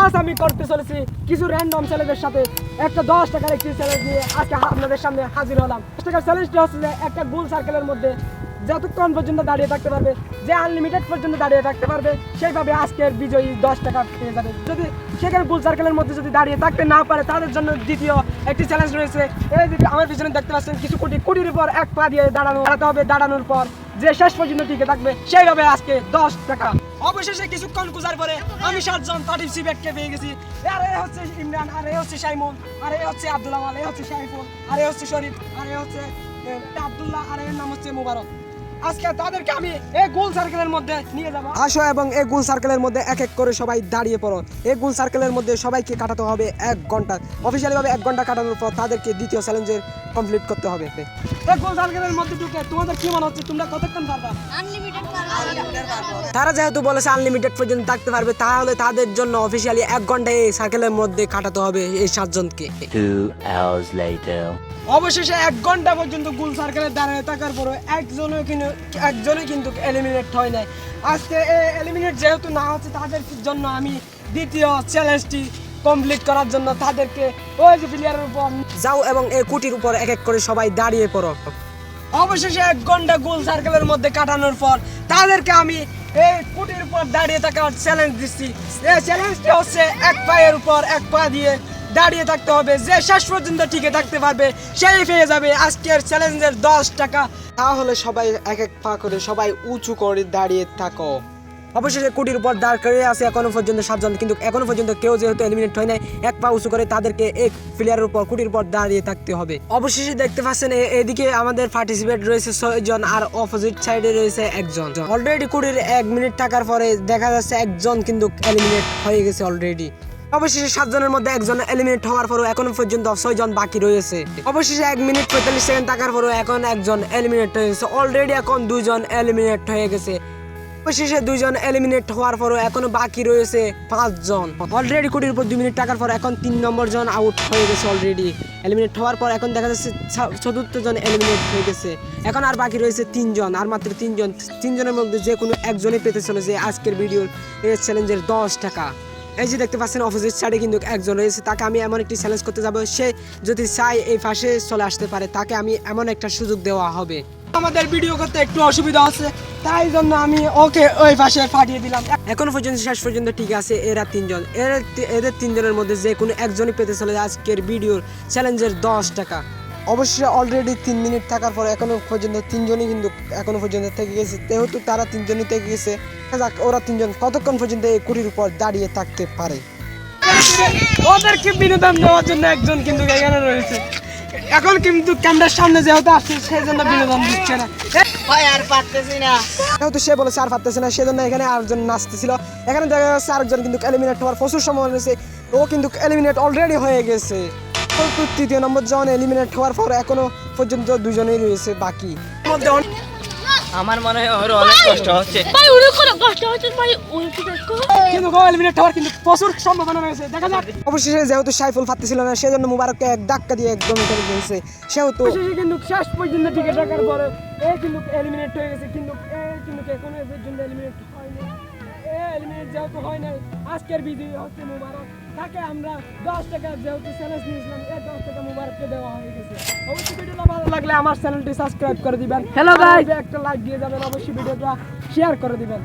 আজ আমি করতে চলেছি কিছু র্যান্ডম ছেলেদের সাথে একটা 10 টাকার একটি চ্যালেঞ্জ নিয়ে আজকে আপনাদের সামনে হাজির হলাম। 10 টাকার চ্যালেঞ্জটা হচ্ছে যে একটা গোল সার্কেলের মধ্যে যতক্ষণ পর্যন্ত দাঁড়িয়ে থাকতে পারবে, যে আনলিমিটেড পর্যন্ত দাঁড়িয়ে থাকতে পারবে, সেইভাবে আজকের বিজয়ী 10 টাকা পেয়ে যাবে। যদি সেখানে গোল সার্কেলের মধ্যে যদি দাঁড়িয়ে থাকতে না পারে, তাদের জন্য দ্বিতীয় একটি চ্যালেঞ্জ রয়েছে। এই যে আমার পিছনে দেখতে পাচ্ছেন কিছু কোটির উপর এক পা দিয়ে দাঁড়াতে হবে। দাঁড়ানোর পর যে শেষ পর্যন্ত টিকে থাকবে সেইভাবে আজকে 10 টাকা। অবশেষে কিছুক্ষণ খোঁজার পরে আমি 7 জন পার্টিসিপেটকে পেয়ে গেছি। আর এ হচ্ছে ইমরান, আর এ হচ্ছে সাইমন, আর এ হচ্ছে আব্দুল আওয়াল, এ হচ্ছে সাইফুল, আর এ হচ্ছে শরীফ, আর এ হচ্ছে আব্দুল্লাহ, আর এর নাম হচ্ছে মুবারক। আজকে তাদেরকে আমি এই গোল সার্কেলের মধ্যে নিয়ে যাব। আসো এবং এই গোল সার্কেলের মধ্যে এক এক করে সবাই দাঁড়িয়ে পড়ো। এই গোল সার্কেলের মধ্যে সবাইকে কাটাতে হবে 1 ঘন্টা। অফিশিয়ালি ভাবে 1 ঘন্টা কাটানোর পর তাদেরকে দ্বিতীয় চ্যালেঞ্জের কমপ্লিট করতে হবে। এই গোল সার্কেলের মধ্যে ঢুকে তোমাদের কি মনে হচ্ছে, তোমরা কতক্ষণ পারবা? আনলিমিটেড পারবো। তারা যেহেতু বলেছে আনলিমিটেড পর্যন্ত থাকতে পারবে, তাহলে তাদের জন্য অফিশিয়ালি 1 ঘন্টা এই সার্কেলের মধ্যে কাটাতে হবে এই 7 জনকে। 2 hours later. অবশেষে 1 ঘন্টা পর্যন্ত গোল সার্কেলে দাঁড়িয়ে থাকার পরে একজনই কিন্তু এলিমিনেট হয় নাই। আজকে এলিমিনেট যেহেতু না হচ্ছে, তাদের জন্য আমি দ্বিতীয় চ্যালেঞ্জটি কমপ্লিট করার জন্য তাদেরকে ওই যে প্লেয়ারের উপর যাও এবং এই কুটির উপর এক এক করে সবাই দাঁড়িয়ে পড়ো। অবশেষে 1 ঘন্টা গোল সার্কেলের মধ্যে কাটানোর পর তাদেরকে আমি এই কুটির উপর দাঁড়িয়ে থাকার চ্যালেঞ্জ দিচ্ছি। এই চ্যালেঞ্জটি হচ্ছে 1 পায়ের উপর 1 পা দিয়ে দাঁড়িয়ে থাকতে হবে। যে শেষ পর্যন্ত টিকে থাকতে পারবে সেই পেয়ে যাবে আজকের চ্যালেঞ্জের 10 টাকা। তাহলে সবাই এক এক পা করে সবাই উঁচু করে দাঁড়িয়ে থাকো। অবশেষে কুটির উপর দাঁড় করে আছে এখনো পর্যন্ত 7 জন, কিন্তু এখনো পর্যন্ত কেউ যেহেতু এলিমিনেট হয় নাই, 1 পা উঁচু করে তাদেরকে এক প্লেয়ারের উপর কুটির উপর দাঁড়িয়ে থাকতে হবে। অবশেষে দেখতে পাচ্ছেন এদিকে আমাদের পার্টিসিপেট রয়েছে 6 জন, আর অপোজিট সাইডে রয়েছে 1 জন। অলরেডি কুটির 1 মিনিট থাকার পরে দেখা যাচ্ছে 1 জন কিন্তু এলিমিনেট হয়ে গেছে অলরেডি। অবশেষে 7 জনের মধ্যে 1 জন এলিমিনেট হওয়ার পরও এখনো পর্যন্ত 6 জন বাকি রয়েছে। অবশেষে 1 মিনিট 45 সেকেন্ড থাকার পরও এখন 1 জন এলিমিনেট হয়ে গেছে। অলরেডি এখন 2 জন এলিমিনেট হয়ে গেছে। অবশেষে 2 জন এলিমিনেট হওয়ার পরও এখনো বাকি রয়েছে 5 জন। অলরেডি কোটির উপর 2 মিনিট টাকার পর এখন 3 নম্বর জন আউট হয়ে গেছে অলরেডি। এলিমিনেট হওয়ার পর এখন দেখা যাচ্ছে 4র্থ জন এলিমিনেট হয়ে গেছে। এখন আর বাকি রয়েছে 3 জন, আর মাত্র 3 জন। 3 জনের মধ্যে যে কোনো একজনই পেতে চলেছে আজকের ভিডিওর এই চ্যালেঞ্জের 10 টাকা। এই যে দেখতে পাচ্ছেন অপোজিট সাইডে কিন্তু 1 জন রয়েছে। তাকে আমি এমন একটি চ্যালেঞ্জ করতে যাব, সে যদি চায় এই পাশে চলে আসতে পারে, তাকে আমি এমন একটা সুযোগ দেওয়া হবে। আমাদের ভিডিও করতে একটু অসুবিধা আছে, তাই জন্য আমি ওকে ওই পাশে পাঠিয়ে দিলাম। এখন পর্যন্ত শেষ পর্যন্ত ঠিক আছে। এরা 3 জন, এদের 3 জনের মধ্যে যে কোনো একজনই পেতে চলে আজকের ভিডিওর চ্যালেঞ্জের 10 টাকা। অবশ্যই অলরেডি 3 মিনিট থাকার পর এখনো পর্যন্ত 3 জনই কিন্তু এখনো পর্যন্ত থেকে গেছে। যেহেতু তারা 3 জনই থেকে গেছে, ওরা 3 জন কতক্ষণ পর্যন্ত এই কুটির উপর দাঁড়িয়ে থাকতে পারে। ওদেরকে বিনোদন দেওয়ার জন্য 1 জন কিন্তু এখানে রয়েছে। এখন কিন্তু ক্যামেরার সামনে যেহেতু আসছে, সেই জন্য বিনোদন দিচ্ছে না। আর পারতেছি না। যেহেতু সে বলেছে আর পারতেছে না, সেজন্য এখানে আরেকজন নাচতেছিল। এখানে দেখা যাচ্ছে আরেকজন কিন্তু এলিমিনেট হওয়ার প্রচুর সময় রয়েছে। ও কিন্তু এলিমিনেট অলরেডি হয়ে গেছে। 3য় নম্বর জন এলিমিনেট হওয়ার পর এখনো পর্যন্ত 2 জনই রয়েছে বাকি। আমার মনে হয় ওর অনেক কষ্ট হচ্ছে। ভাই ওর কোনো কষ্ট হচ্ছে ভাই, ওর কি দেখো কিন্তু এলিমিনেট হওয়ার কিন্তু প্রচুর সম্ভাবনা রয়েছে, দেখা যাক। অবশেষে যেহেতু সাইফুল পারতেছিল না, সেজন্য মুবারককে এক ধাক্কা দিয়ে একদম উঠে দিয়েছে। সেহেতু কিন্তু শেষ পর্যন্ত টিকে থাকার পরে এ কিন্তু এলিমিনেট হয়ে গেছে, কিন্তু এখনো এর জন্য এলিমিনেট হয়নি। এলিমিনেট যেহেতু হয় নাই, আজকের বিজয়ী হচ্ছে মুবারক। তাকে আমরা 10 টাকা যেহেতু চ্যালেঞ্জ নিয়েছিলাম, এই 10 টাকা মুবারককে দেওয়া হয়ে গেছে। অবশ্যই ভিডিওটা ভালো লাগলে আমার চ্যানেলটি সাবস্ক্রাইব করে দিবেন। হ্যালো গাইস, একটা লাইক দিয়ে যাবেন, অবশ্যই ভিডিওটা শেয়ার করে দিবেন।